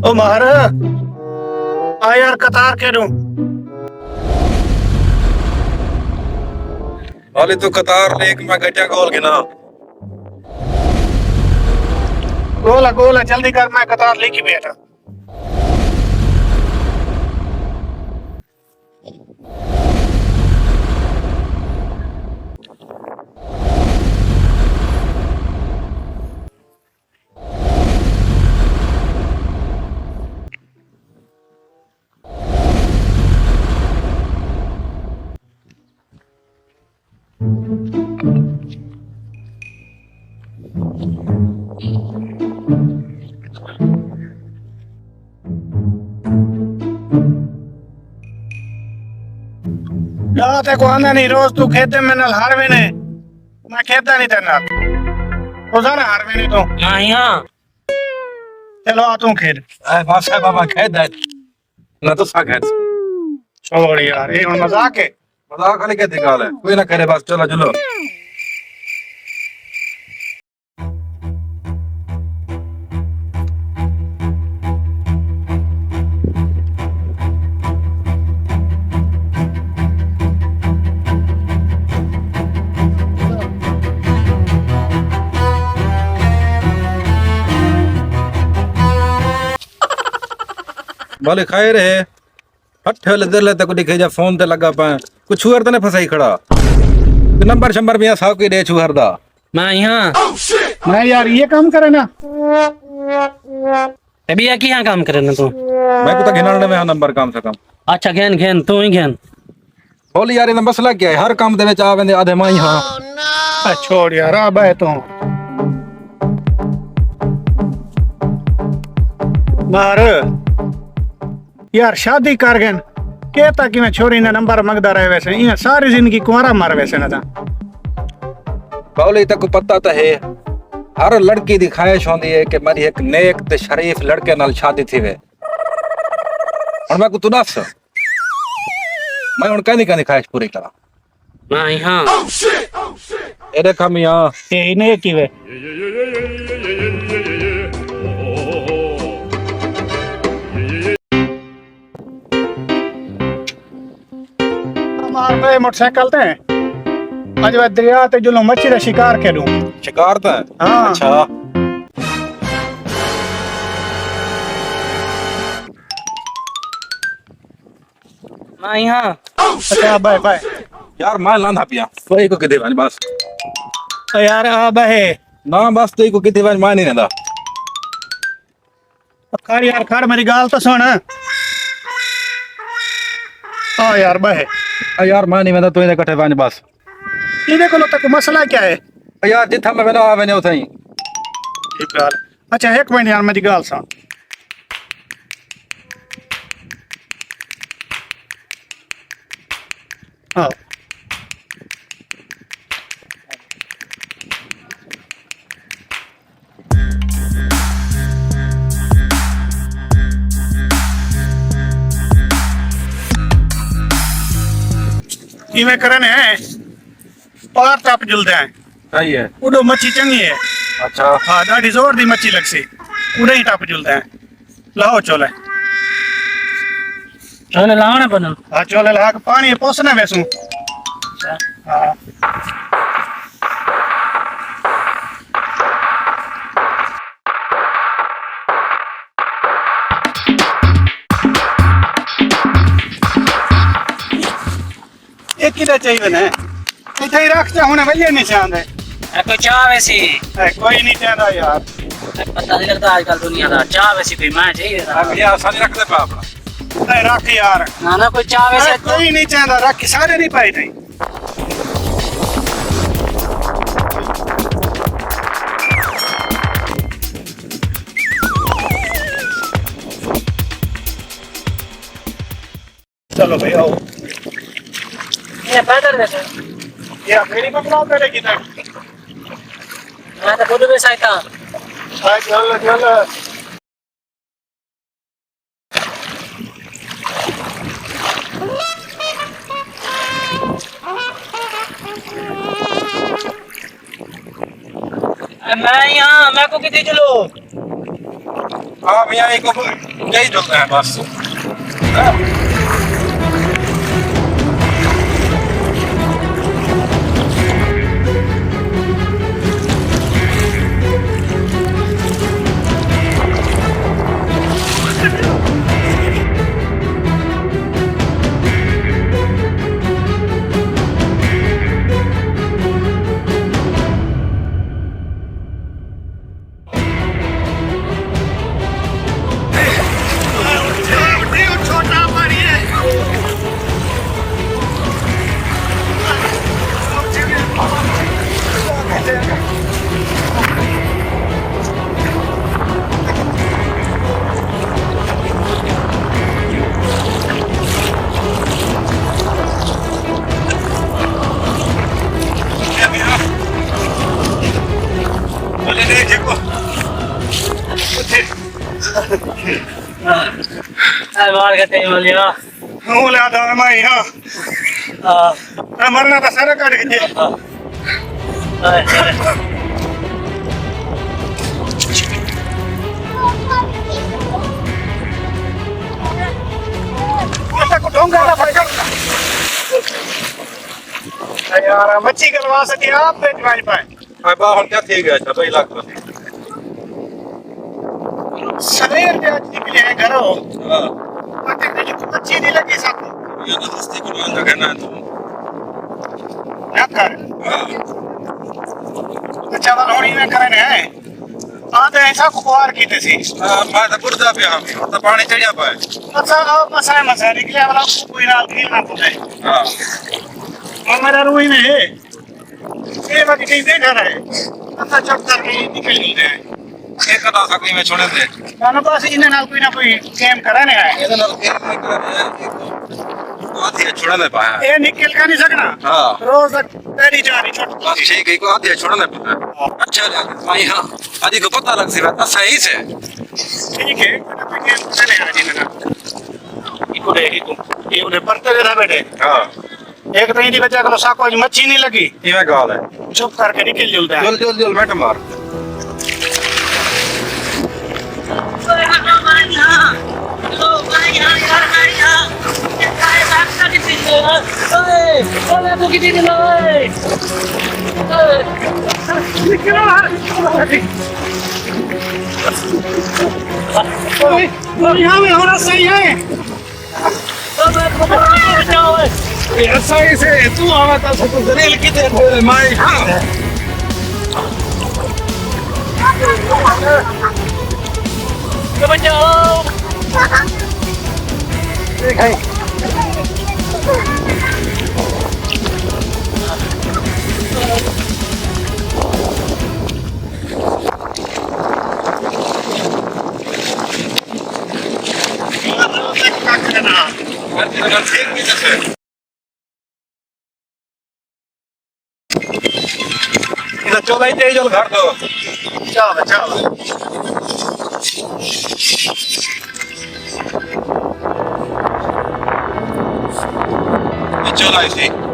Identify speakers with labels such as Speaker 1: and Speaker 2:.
Speaker 1: ओ मार आ यार कतार के दूं
Speaker 2: वाली तो कतार लेक में गटिया गोल गिना
Speaker 1: गोला जल्दी कर मैं कतार लेके बैठा को आना नहीं रोज तू खेते में नल हारवे ने मैं खेता नहीं तेरे नाल रोजाना हारवे ने तो
Speaker 3: हाँ यहाँ
Speaker 1: चलो आ तू खेत
Speaker 2: बस है बाबा खेद है ना तो सा खेद
Speaker 1: छोड़ यार ये मजाक है
Speaker 2: मजाक वाली क्या दिखाल है कोई ना करे बस चलो चलो बोले खाए रहे हट वाले दिल तक दिखे जा फोन ते लगा पाए कुछ छुअर तने फसाई खड़ा नंबर शंबर में साहब के दे छुअर दा
Speaker 3: मैं यहाँ
Speaker 1: मैं यार ये काम करे ना
Speaker 3: अभी या यहाँ काम करे ना तू
Speaker 2: मैं को तो घिनाने में नंबर काम से कम
Speaker 3: अच्छा घेन घेन तू ही घेन
Speaker 2: बोली यार ये मसला क्या है हर काम दे विच आवेंदे आधे मां यहाँ
Speaker 1: छोड़ यार आ बे तू मार यार शादी कर गए के ताकि मैं छोरी ने नंबर मंगदा रहे वैसे ये सारी जिंदगी कुंवारा मार वैसे ना था
Speaker 2: बोली तक पता तो है हर लड़की दी ख्वाहिश होंदी है कि मेरी एक नेक ते शरीफ लड़के नाल शादी थी वे और मैं को तू दस मैं उन कहनी ख्वाहिश पूरी करा
Speaker 3: मैं यहाँ
Speaker 2: ए देख हम यहाँ
Speaker 1: ये ने की वे मार पे मोटरसाइकिल ते आज वे दरिया ते जुलो मच्छी दा शिकार करूं
Speaker 2: शिकार था
Speaker 1: हाँ।
Speaker 2: अच्छा
Speaker 3: मैं यहाँ
Speaker 1: अच्छा बाय बाय
Speaker 2: यार मैं लांधा पिया कोई को किथे वाली बस
Speaker 1: यार आ बे
Speaker 2: ना बस तो को किथे वाली मैं नहीं रहंदा
Speaker 1: खड़ यार खड़ मेरी गाल तो सुन आ यार बे
Speaker 2: यार मैं नहीं रहंदा तू इने कटे वाली बस
Speaker 1: इने को तक मसला क्या है
Speaker 2: यार जिथा मैं वेना आवे ने उथई
Speaker 1: ठीक गाल अच्छा एक मिनट यार मेरी गाल सुन हाँ इवे करने हैं पार टप जुलते हैं
Speaker 2: सही है
Speaker 1: उडो मच्छी चंगी है
Speaker 2: अच्छा
Speaker 1: हाँ दाढ़ी जोर दी मच्छी लगसी उड़े ही टप जुलते हैं लाओ चोले
Speaker 3: चलो लावना बनो
Speaker 1: हाँ चोले ला के पानी पोसने वैसू हाँ एक किलो चाहिए ना इथे ही रख जा हुने भैया नहीं चाहते
Speaker 3: कोई चाह वैसी
Speaker 1: कोई नहीं चाहता यार
Speaker 3: पता नहीं लगता आजकल दुनिया का चाह वैसी कोई मैं चाहिए
Speaker 2: अब ये आसानी रख दे अपना
Speaker 1: रख यार
Speaker 3: ना ना कोई चाह वैसे
Speaker 1: कोई नहीं चाहता रख सारे नहीं पाए नहीं चलो भाई आओ
Speaker 3: ये पैदल वैसे
Speaker 1: ये मेरी पकड़ाओ पहले किधर
Speaker 3: मैं तो बोलूँ वैसा था
Speaker 1: चल चल
Speaker 3: मैं यहाँ मैं को कितनी चलो
Speaker 2: हाँ भैया एक यही जो है बस
Speaker 3: मार के तेल लिया
Speaker 1: હું લાદા એમાં હા મરના તો સારા કાઢી દે ઢોંગા ભાઈ યાર મચ્છી કરવા સતી આપ બેટ મારી પાસે
Speaker 2: આ બાહર ક્યાં થઈ ગયા છે 2 લાખ
Speaker 1: સવેર જે આજ નીકળે હે ઘરો
Speaker 2: હા
Speaker 1: મચ્છી નહીં લગી સાકો
Speaker 2: ये तो हस्ती को अंदर कहना है तुम
Speaker 1: ના કર अच्छा वाला होनी में करे ने आ तो ऐसा खुआर की थी
Speaker 2: हां मैं तो गुर्दा पे हम तो पानी चढ़िया पाए
Speaker 1: अच्छा अब मसाए निकले वाला कोई ना खेलना पड़े
Speaker 2: हां
Speaker 1: हमारा रूही में है ये बाकी कहीं देखा रहे अच्छा चुप करके निकल गए
Speaker 2: एक कदा सकली में छोड़े थे
Speaker 1: ना बस इन्हें ना कोई गेम कराने आए
Speaker 2: ये ना एक में करे आधी छोड़ने पाया
Speaker 1: ये निकल का नहीं सकना
Speaker 2: हां
Speaker 1: रोज तेरी जारी छोट
Speaker 2: बस ठीक है को आधी छोड़ने पाया अच्छा लगा भाई हां आधी को पता लग सी बात सही से
Speaker 1: ठीक है कोई गेम कराने आए जिन्हें ना इको दे इको ये उन्हें परते रहा बेटे
Speaker 2: हां
Speaker 1: एक तो इनकी वजह को साको आज मच्छी नहीं लगी
Speaker 2: ये में गाल है
Speaker 1: चुप करके निकल जुलता है
Speaker 2: जल बैठ मार
Speaker 1: यहाँ में होना सही है ऐसा ही से तू आवा था तो दलील की दे बोले माई
Speaker 2: चौदह तेज जल घर दो
Speaker 1: चलो चलो
Speaker 2: चल आई थी